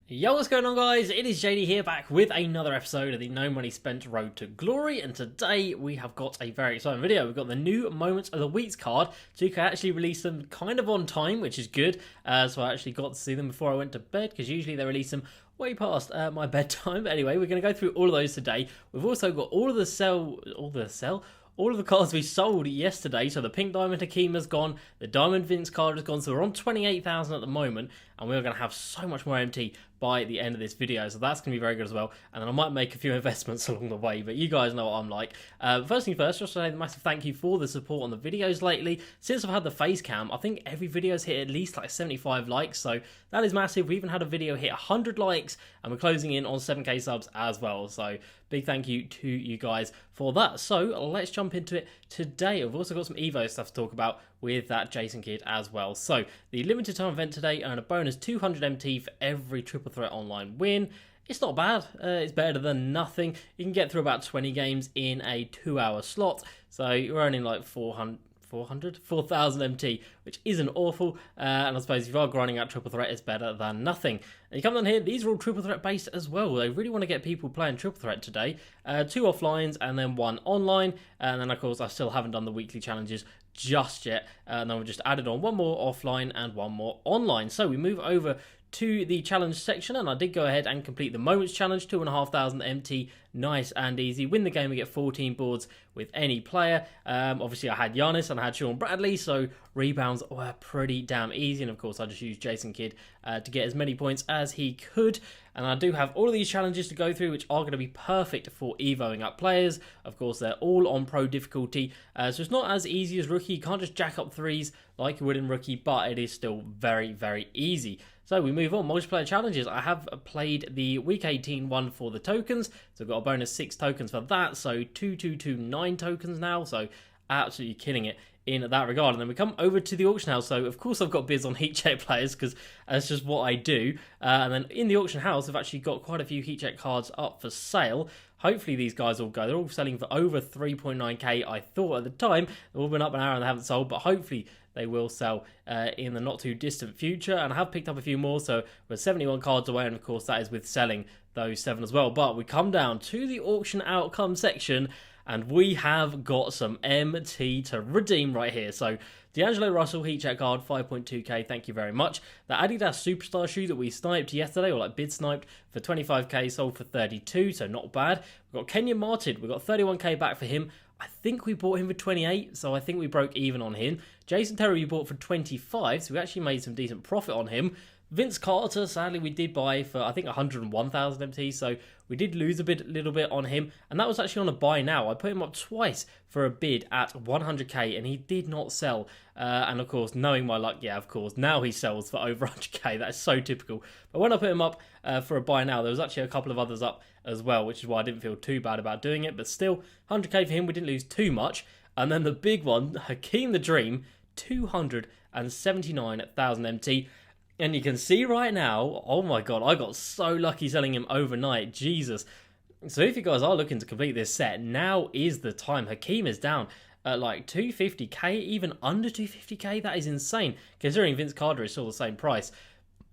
Yo, what's going on, guys? It is JD here, back with another episode of the No Money Spent Road to Glory, and today we have got a very exciting video. We've got the new Moments of the Weeks card. 2K actually released them kind of on time, which is good, so I actually got to see them before I went to bed, because usually they release them way past my bedtime. But anyway, we're going to go through all of those today. We've also got all of the cards we sold yesterday. So the Pink Diamond Hakeem has gone, the Diamond Vince card has gone, so we're on 28,000 at the moment, and we're going to have so much more MT by the end of this video, so that's going to be very good as well. And then I might make a few investments along the way, but you guys know what I'm like. First thing first, just to say a massive thank you for the support on the videos lately. Since I've had the face cam, I think every video's hit at least like 75 likes, so that is massive. We even had a video hit 100 likes, and we're closing in on 7k subs as well, so big thank you to you guys for that. So let's jump into it today. I've also got some Evo stuff to talk about with that Jason kid as well. So the limited time event today, earn a bonus 200 MT for every triple threat online win. It's not bad. It's better than nothing. You can get through about 20 games in a 2-hour slot, so you're earning like 4,000 MT, which isn't awful, and I suppose if you are grinding out triple threat, it's better than nothing. And you come down here, these are all triple threat based as well. They really want to get people playing triple threat today. 2 offlines and then 1 online, and then of course I still haven't done the weekly challenges just yet, and then we've just added on 1 more offline and 1 more online. So we move over to the challenge section, and I did go ahead and complete the Moments Challenge, 2,500 MT, nice and easy. Win the game, we get 14 boards with any player. Obviously I had Giannis and I had Sean Bradley, so rebounds were pretty damn easy, and of course I just used Jason Kidd to get as many points as he could. And I do have all of these challenges to go through, which are going to be perfect for evoing up players. Of course, they're all on pro difficulty, so it's not as easy as rookie. You can't just jack up threes like you would in rookie, but it is still very, very easy. So we move on. Multiplayer challenges. I have played the week 18 one for the tokens, so I've got a bonus 6 tokens for that, so 2229 tokens now, so absolutely killing it in that regard. And then we come over to the auction house. So of course I've got bids on heat check players because that's just what I do. And then in the auction house I've actually got quite a few heat check cards up for sale. Hopefully these guys will go. They're all selling for over 3.9k. I thought at the time they've all been up an hour and they haven't sold, but hopefully they will sell in the not too distant future. And I have picked up a few more, so we're 71 cards away, and of course that is with selling those 7 as well. But we come down to the auction outcome section, and we have got some MT to redeem right here. So D'Angelo Russell heat check card, 5.2k, thank you very much. The Adidas Superstar shoe that we sniped yesterday, or like bid sniped, for 25k, sold for 32, so not bad. We've got Kenyon Martin, we've got 31k back for him. I think we bought him for 28, so I think we broke even on him. Jason Terry we bought for 25, so we actually made some decent profit on him. Vince Carter, sadly, we did buy for, I think, 101,000 MT, so we did lose a little bit on him, and that was actually on a buy now. I put him up twice for a bid at 100k, and he did not sell. And of course, knowing my luck, yeah, of course, now he sells for over 100k. That is so typical. But when I put him up for a buy now, there was actually a couple of others up as well, which is why I didn't feel too bad about doing it. But still, 100k for him, we didn't lose too much. And then the big one, Hakeem the Dream, 279,000 MT. And you can see right now, oh my god, I got so lucky selling him overnight, Jesus. So if you guys are looking to complete this set, now is the time. Hakeem is down at like 250k, even under 250k, that is insane. Considering Vince Carter is still the same price,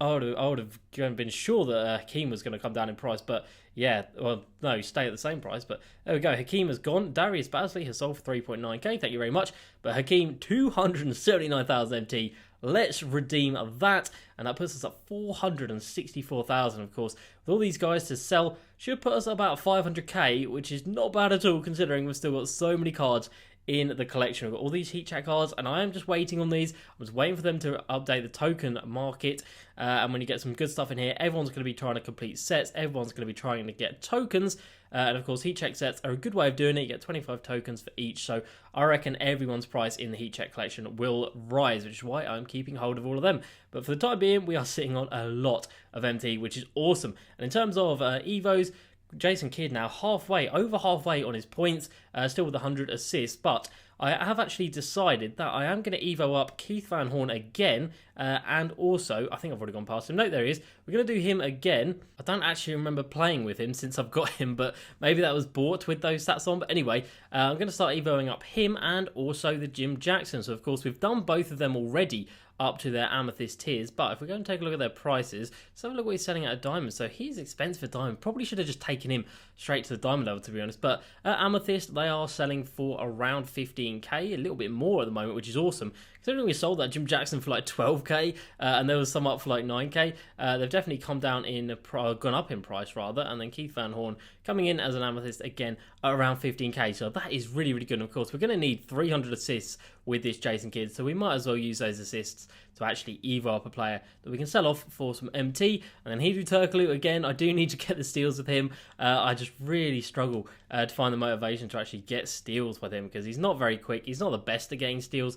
I would have been sure that Hakeem was going to come down in price, but yeah, well, no, stay at the same price, but there we go. Hakeem has gone. Darius Basley has sold for 3.9k, thank you very much, but Hakeem, 279,000 MT. Let's redeem that, and that puts us at 464,000, of course. With all these guys to sell, should put us at about 500k, which is not bad at all, considering we've still got so many cards in the collection. We've got all these heat check cards, and I am just waiting on these. I'm just waiting for them to update the token market, and when you get some good stuff in here, everyone's going to be trying to complete sets, everyone's going to be trying to get tokens, and of course heat check sets are a good way of doing it. You get 25 tokens for each, so I reckon everyone's price in the heat check collection will rise, which is why I'm keeping hold of all of them. But for the time being, we are sitting on a lot of MT, which is awesome. And in terms of Evos, Jason Kidd now over halfway on his points, still with 100 assists, but I have actually decided that I am going to Evo up Keith Van Horn again, and also, I think I've already gone past him. No, there he is. We're going to do him again. I don't actually remember playing with him since I've got him, but maybe that was bought with those stats on. But anyway, I'm going to start Evoing up him and also the Jim Jackson. So, of course, we've done both of them already up to their amethyst tiers. But if we go and take a look at their prices, let's have a look what he's selling at a diamond. So he's expensive for diamond. Probably should have just taken him straight to the diamond level, to be honest. But at amethyst, they are selling for around 15k, a little bit more at the moment, which is awesome. Considering we sold that Jim Jackson for like 12k, and there was some up for like 9k, they've definitely come down gone up in price rather. And then Keith Van Horn coming in as an amethyst again at around 15k. So that is really, really good. And of course, we're going to need 300 assists with this Jason Kidd, so we might as well use those assists to actually evo up a player that we can sell off for some MT. And then Hedu Turkoglu, again, I do need to get the steals with him. I just really struggle to find the motivation to actually get steals with him, because he's not very quick. He's not the best at getting steals.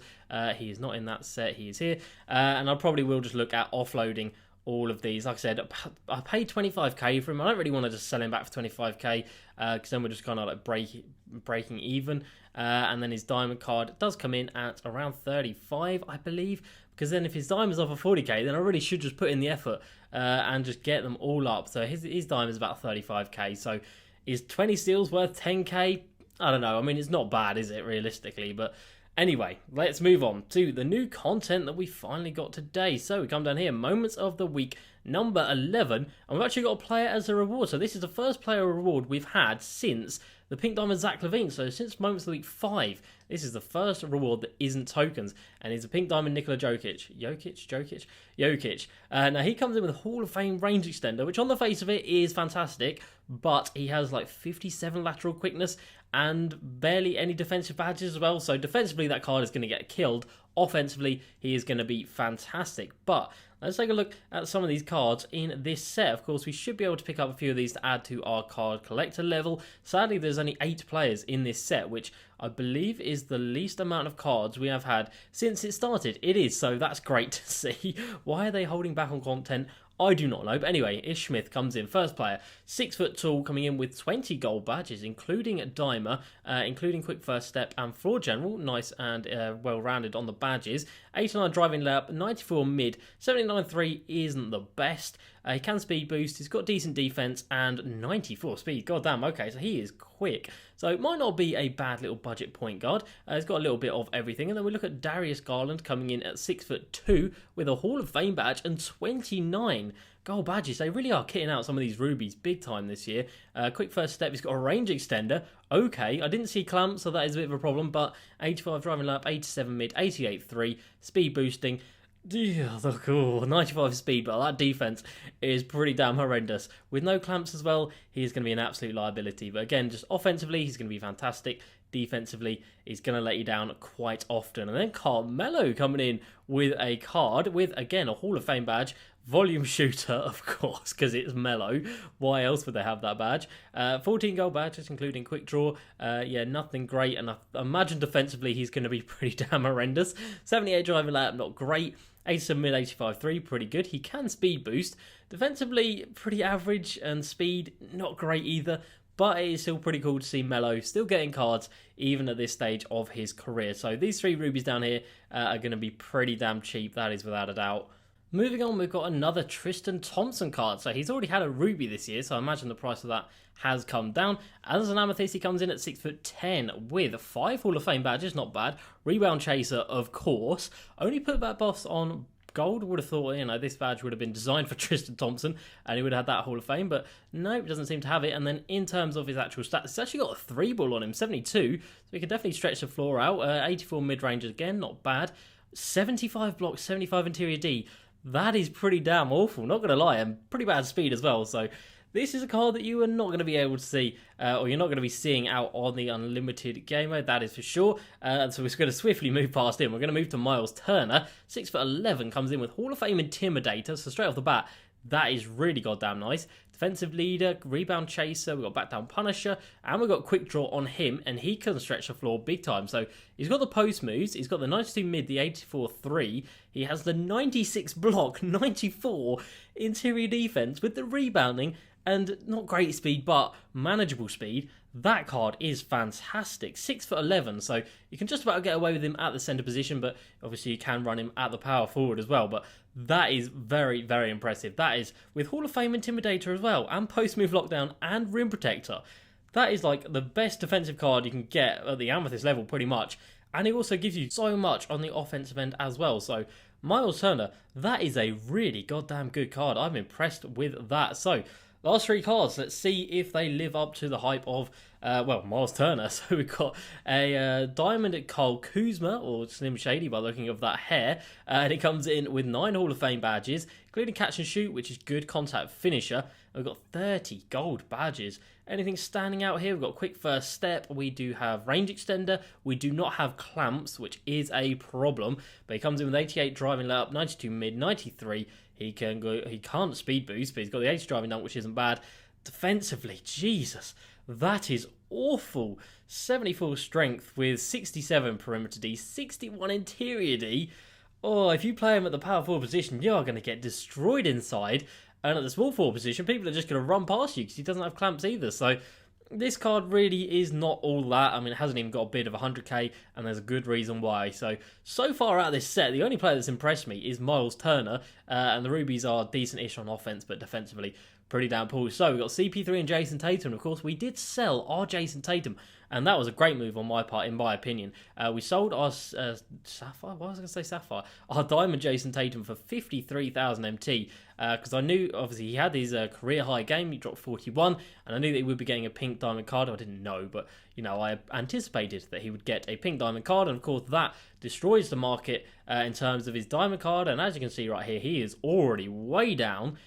He is not in that set. He is here. And I probably will just look at offloading all of these. Like I said, I paid 25k for him. I don't really want to just sell him back for 25k, because then we're just kind of like breaking even. And then his diamond card does come in at around 35, I believe, because then if his diamond's off of 40k, then I really should just put in the effort and just get them all up. So his diamond is about 35k. So is 20 steals worth 10k? I don't know. I mean, it's not bad, is it, realistically? But anyway, let's move on to the new content that we finally got today. So we come down here, Moments of the Week, number 11, and we've actually got a player as a reward. So this is the first player reward we've had since the Pink Diamond Zach Levine. So since Moments of the Week 5, this is the first reward that isn't tokens, and it's a Pink Diamond Nikola Jokic. Now he comes in with a Hall of Fame range extender, which on the face of it is fantastic, but he has like 57 lateral quickness and barely any defensive badges as well. So defensively, that card is going to get killed. Offensively, he is going to be fantastic. But let's take a look at some of these cards in this set. Of course, we should be able to pick up a few of these to add to our card collector level. Sadly, there's only 8 players in this set, which I believe is the least amount of cards we have had since it started. It is, so that's great to see. Why are they holding back on content? I do not know. But anyway, Ish Smith comes in, first player, 6 foot tall, coming in with 20 gold badges, including Dimer, including quick first step and floor general. Nice and well-rounded on the badges. 89 driving layup, 94 mid, 79.3 isn't the best. He can speed boost, he's got decent defense, and 94 speed. God damn, okay, so he is quick. So it might not be a bad little budget point guard. He's got a little bit of everything. And then we look at Darius Garland coming in at 6'2" with a Hall of Fame badge and 29 gold badges. They really are kitting out some of these rubies big time this year. Quick first step, he's got a range extender. Okay, I didn't see clamps, so that is a bit of a problem, but 85 driving layup, 87 mid, 88.3, speed boosting. Cool. 95 speed, but that defense is pretty damn horrendous. With no clamps as well, he's going to be an absolute liability. But again, just offensively, he's going to be fantastic. Defensively, he's going to let you down quite often. And then Carmelo coming in with a card with, again, a Hall of Fame badge. Volume shooter, of course, because it's Melo. Why else would they have that badge? 14 gold badges, including quick draw. Yeah, nothing great. And I imagine defensively, he's going to be pretty damn horrendous. 78 driving layup, not great. 87 mid, 85.3, pretty good. He can speed boost. Defensively, pretty average, and speed, not great either. But it is still pretty cool to see Melo still getting cards, even at this stage of his career. So these 3 rubies down here are going to be pretty damn cheap, that is without a doubt. Moving on, we've got another Tristan Thompson card. So he's already had a ruby this year, so I imagine the price of that has come down. As an amethyst, he comes in at 6'10" with 5 Hall of Fame badges, not bad. Rebound chaser, of course. Only put that buffs on gold. Would have thought, this badge would have been designed for Tristan Thompson and he would have had that Hall of Fame, but no, it doesn't seem to have it. And then in terms of his actual stats, it's actually got a 3 ball on him, 72, so he can definitely stretch the floor out. 84 mid-range again, not bad. 75 blocks, 75 interior D. That is pretty damn awful, not going to lie, and pretty bad speed as well. So this is a card that you are not going to be able to see, or you're not going to be seeing out on the Unlimited game mode, that is for sure. So we're just going to swiftly move past him. We're going to move to Miles Turner, 6'11", comes in with Hall of Fame Intimidator, so straight off the bat, that is really goddamn nice. Defensive leader, rebound chaser, we've got back down punisher, and we've got quick draw on him, and he can stretch the floor big time. So he's got the post moves, he's got the 92 mid, the 84-3, he has the 96 block, 94 interior defense with the rebounding, and not great speed, but manageable speed. That card is fantastic. 6'11", so you can just about get away with him at the centre position, but obviously you can run him at the power forward as well. But that is very, very impressive. That is with Hall of Fame Intimidator as well, and post-move lockdown, and rim protector. That is like the best defensive card you can get at the Amethyst level, pretty much. And it also gives you so much on the offensive end as well. So Miles Turner, that is a really goddamn good card. I'm impressed with that. So, last three cards, let's see if they live up to the hype of, Miles Turner. So we've got a Diamond at Cole Kuzma, or Slim Shady by looking of that hair. And it comes in with 9 Hall of Fame badges, including Catch and Shoot, which is good contact finisher. And we've got 30 gold badges. Anything standing out here? We've got Quick First Step. We do have Range Extender. We do not have Clamps, which is a problem. But he comes in with 88 driving layup, 92 mid, 93. He can't speed boost, but he's got the 80 driving dunk, which isn't bad. Defensively, Jesus, that is awful. 74 strength with 67 perimeter D, 61 interior D. Oh, if you play him at the power forward position, you're going to get destroyed inside. And at the small forward position, people are just going to run past you because he doesn't have clamps either. So this card really is not all that. I mean, it hasn't even got a bid of 100k, and there's a good reason why. So far out of this set, the only player that's impressed me is Miles Turner, and the Rubies are decent-ish on offense, but defensively pretty damn poor. So we've got CP3 and Jason Tatum. Of course, we did sell our Jason Tatum, and that was a great move on my part, in my opinion. We sold our Sapphire. Why was I going to say Sapphire? Our Diamond Jason Tatum for 53,000 MT, because I knew, obviously, he had his career high game. He dropped 41, and I knew that he would be getting a pink diamond card. I didn't know, but, you know, I anticipated that he would get a pink diamond card, and of course, that destroys the market in terms of his diamond card. And as you can see right here, he is already way down.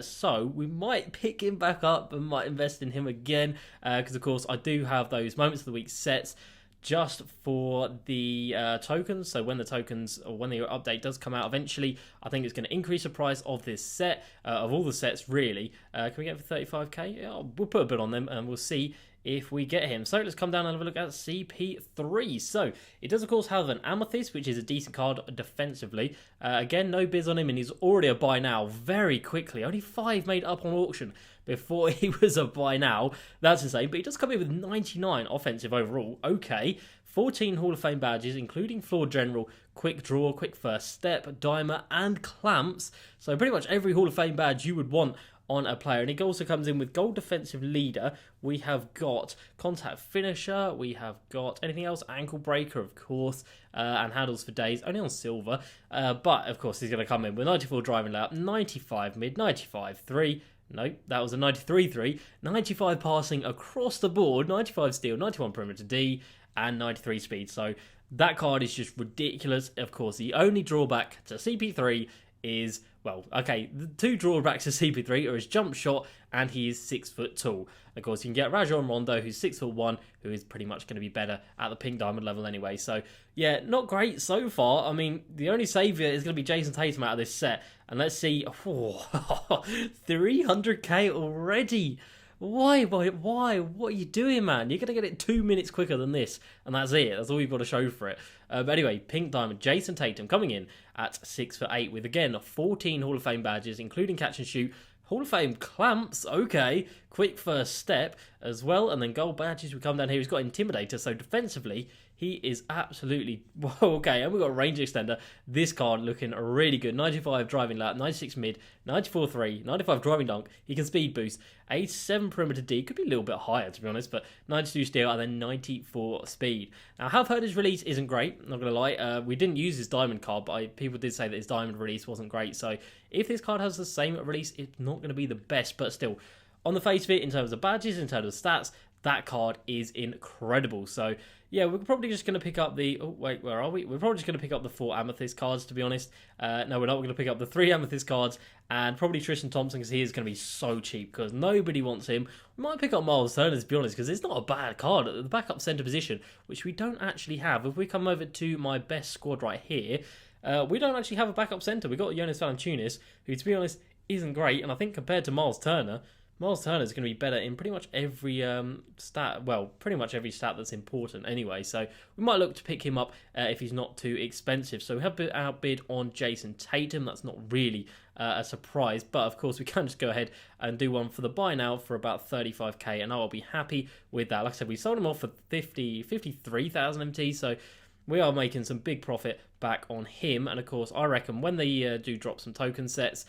So we might pick him back up and might invest in him again, because of course I do have those Moments of the Week sets just for the tokens. So when the tokens, or when the update does come out eventually, I think it's going to increase the price of this set, of all the sets really. Can we get it for 35k? Yeah, we'll put a bid on them and we'll see if we get him. So let's come down and have a look at CP3. So it does of course have an Amethyst, which is a decent card defensively. Again, no bids on him, and he's already a buy now very quickly. Only 5 made up on auction before he was a buy now. That's insane. But he does come in with 99 offensive overall. Okay. 14 Hall of Fame badges, including Floor General, Quick Draw, Quick First Step, Dimer, and Clamps. So pretty much every Hall of Fame badge you would want on a player. And he also comes in with Gold Defensive Leader. We have got Contact Finisher. We have got anything else? Ankle Breaker, of course, and Handles for Days, only on Silver. But, of course, he's going to come in with 94 driving layup, 95 mid, 95 3. Nope, that was a 93-3. 95 passing across the board, 95 steal, 91 perimeter D, and 93 speed. So that card is just ridiculous. Of course, the only drawback to CP3 is, well, okay, the 2 drawbacks to CP3 are his jump shot, and he is 6 foot tall. Of course, you can get Rajon Rondo, who's 6'1", who is pretty much going to be better at the pink diamond level anyway. So, yeah, not great so far. I mean, the only saviour is going to be Jason Tatum out of this set. And let's see, 300k already. Why? What are you doing, man? You're going to get it 2 minutes quicker than this, and that's it. That's all you've got to show for it. But anyway, pink diamond, Jason Tatum coming in at 6'8", with, again, 14 Hall of Fame badges, including Catch and Shoot, Hall of Fame Clamps, okay, Quick First Step as well, and then gold badges. We come down here, he's got Intimidator, so defensively, he is absolutely, okay, and we've got a Range Extender. This card looking really good, 95 driving lap, 96 mid, 94 3, 95 driving dunk, he can speed boost, 87 perimeter D, could be a little bit higher to be honest, but 92 steal, and then 94 speed. Now, how I've heard his release isn't great, not going to lie. We didn't use his diamond card, but people did say that his diamond release wasn't great, so if this card has the same release, it's not going to be the best, but still, on the face of it, in terms of badges, in terms of stats, that card is incredible. So, yeah, we're probably just going to pick up the... Oh, wait, where are we? We're probably just going to pick up the 4 Amethyst cards, to be honest. No, we're not. We're going to pick up the 3 Amethyst cards and probably Tristan Thompson, because he is going to be so cheap because nobody wants him. We might pick up Miles Turner, to be honest, because it's not a bad card at the backup centre position, which we don't actually have. If we come over to my best squad right here, we don't actually have a backup centre. We've got Jonas Valanciunas, who, to be honest, isn't great. And I think compared to Miles Turner is going to be better in pretty much every stat. Well, pretty much every stat that's important anyway. So we might look to pick him up if he's not too expensive. So we have outbid on Jason Tatum. That's not really a surprise. But of course, we can just go ahead and do one for the buy now for about 35k. And I'll be happy with that. Like I said, we sold him off for 53,000 MT. So we are making some big profit back on him. And of course, I reckon when they do drop some token sets,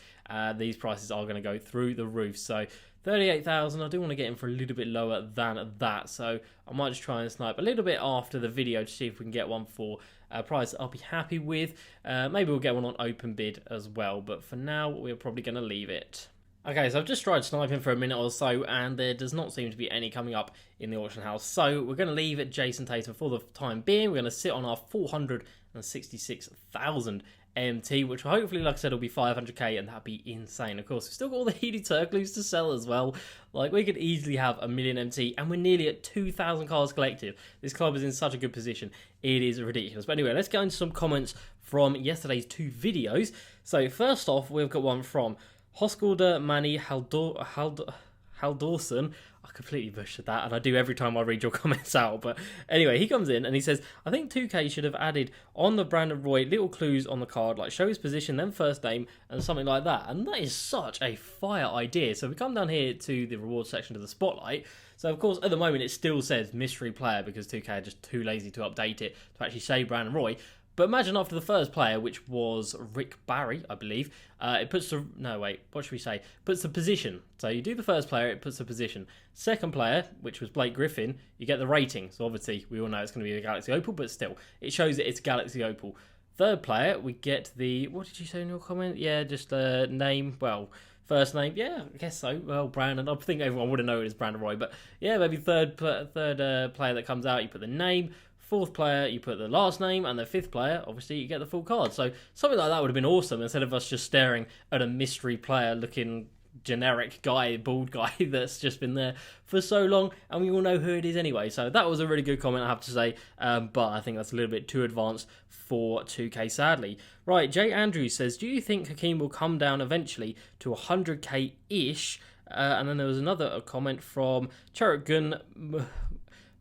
these prices are going to go through the roof. So 38,000, I do want to get him for a little bit lower than that, so I might just try and snipe a little bit after the video to see if we can get one for a price I'll be happy with. Maybe we'll get one on open bid as well, but for now we're probably going to leave it. Okay, so I've just tried sniping for a minute or so, and there does not seem to be any coming up in the auction house, so we're going to leave it Jason Tatum for the time being. We're going to sit on our 466,000 MT, which hopefully, like I said, will be 500k, and that'd be insane. Of course, we've still got all the Healy Turkleys to sell as well. Like, we could easily have 1 million MT, and we're nearly at 2,000 cards collected. This club is in such a good position. It is ridiculous. But anyway, let's go into some comments from yesterday's 2 videos. So, first off, we've got one from Hoskulda Manny Haldorson. I completely butchered that, and I do every time I read your comments out. But anyway, he comes in and he says, I think 2K should have added on the Brandon Roy little clues on the card, like show his position, then first name, and something like that. And that is such a fire idea. So we come down here to the reward section, to the spotlight. So of course, at the moment, it still says mystery player because 2K are just too lazy to update it to actually say Brandon Roy. But imagine after the first player, which was Rick Barry, I believe, it puts the... No, wait, what should we say? Puts the position. So you do the first player, it puts the position. Second player, which was Blake Griffin, you get the rating. So obviously, we all know it's going to be a Galaxy Opal, but still, it shows that it's Galaxy Opal. Third player, we get the... What did you say in your comment? Yeah, just name, well... First name, yeah, I guess so. Well, Brandon, I think everyone would have known it as Brandon Roy, but yeah, maybe third player that comes out, you put the name. Fourth player, you put the last name, and the fifth player, obviously, you get the full card. So something like that would have been awesome, instead of us just staring at a mystery player looking generic guy, bald guy that's just been there for so long, and we all know who it is anyway. So that was a really good comment, I have to say, but I think that's a little bit too advanced for 2K, sadly. Right, Jay Andrews says, do you think Hakeem will come down eventually to 100k-ish? And then there was another comment from Cherokgun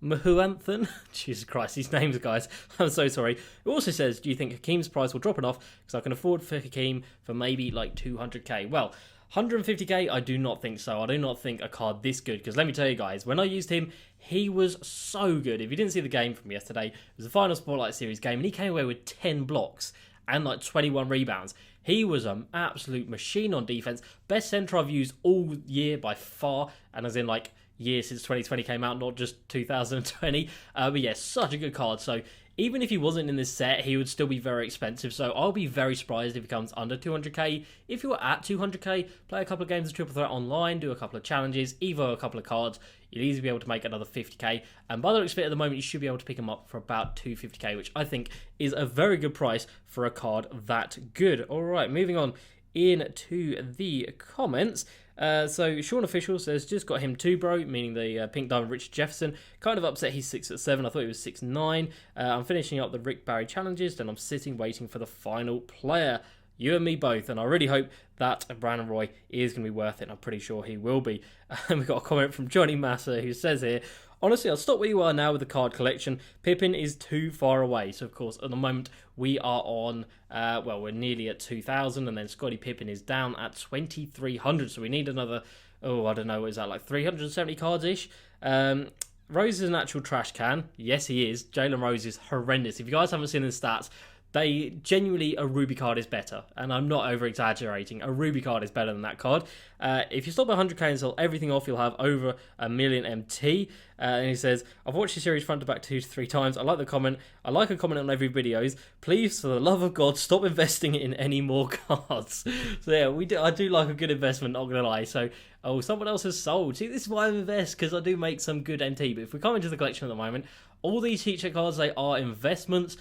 Mahuanthan. Jesus Christ, these names, guys. I'm so sorry. It also says, do you think Hakeem's price will drop enough? Because I can afford for Hakeem for maybe like 200k. Well, 150k, I do not think so. I do not think a card this good. Because let me tell you guys, when I used him, he was so good. If you didn't see the game from yesterday, it was the final Spotlight Series game, and he came away with 10 blocks and like 21 rebounds. He was an absolute machine on defense. Best center I've used all year by far, and as in like year since 2020 came out, not just 2020. But yeah, such a good card. So even if he wasn't in this set, he would still be very expensive. So I'll be very surprised if he comes under 200k. If you're at 200k, play a couple of games of Triple Threat online, do a couple of challenges, evo a couple of cards, you'll easily be able to make another 50k. And by the looks of it, at the moment, you should be able to pick him up for about 250k, which I think is a very good price for a card that good. All right, moving on into the comments. So Sean Official says, just got him 2, bro, meaning the Pink Diamond Richard Jefferson. Kind of upset he's 6'7". I thought he was 6'9". I'm finishing up the Rick Barry challenges, then I'm sitting waiting for the final player. You and me both, and I really hope that Brandon Roy is going to be worth it, and I'm pretty sure he will be. And we've got a comment from Johnny Massa who says here, honestly, I'll stop where you are now with the card collection. Pippin is too far away. So, of course, at the moment, we are on, well, we're nearly at 2,000, and then Scottie Pippen is down at 2,300. So we need another, oh, I don't know, what is that, like 370 cards-ish? Rose is an actual trash can. Yes, he is. Jalen Rose is horrendous. If you guys haven't seen his stats, they genuinely, a Ruby card is better, and I'm not over exaggerating. A Ruby card is better than that card. If you stop at 100k and sell everything off, you'll have over 1 million MT. And he says, I've watched the series front to back 2 to 3 times. I like the comment. I like a comment on every videos. Please, for the love of God, stop investing in any more cards. So yeah, I do like a good investment, not gonna lie. So, oh, someone else has sold. See, this is why I invest, because I do make some good MT. But if we come into the collection at the moment, all these teacher cards, they are investments.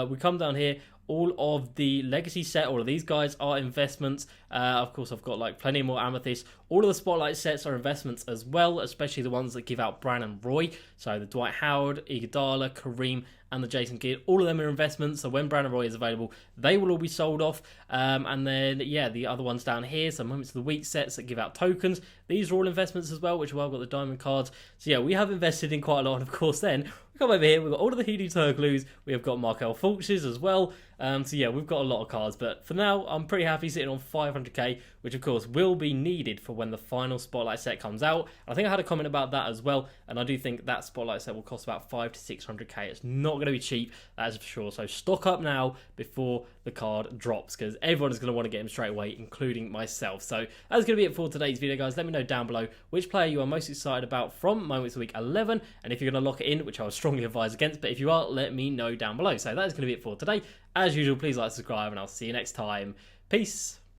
We come down here, all of the legacy set, all of these guys are investments. Of course, I've got like plenty more amethyst. All of the spotlight sets are investments as well, especially the ones that give out Brandon Roy. So the Dwight Howard, Iguodala, Kareem, and the Jason Kidd, all of them are investments. So when Brandon Roy is available, they will all be sold off. And then, yeah, the other ones down here, some Moments of the Week sets that give out tokens. These are all investments as well, which is why I've got the diamond cards. So yeah, we have invested in quite a lot. And of course, then we come over here, we've got all of the Healy Turkleys. We have got Markel Fultz's as well. So yeah, we've got a lot of cards. But for now, I'm pretty happy sitting on 500 500k, which of course will be needed for when the final Spotlight set comes out. I think I had a comment about that as well, and I do think that Spotlight set will cost about 5 to 600k. It's not going to be cheap, that is for sure. So stock up now before the card drops, because everyone is going to want to get him straight away, including myself. So that's going to be it for today's video, guys. Let me know down below which player you are most excited about from Moments of Week 11, and if you're going to lock it in, which I would strongly advise against, but if you are, let me know down below. So that is going to be it for today. As usual, please like, subscribe, and I'll see you next time. Peace.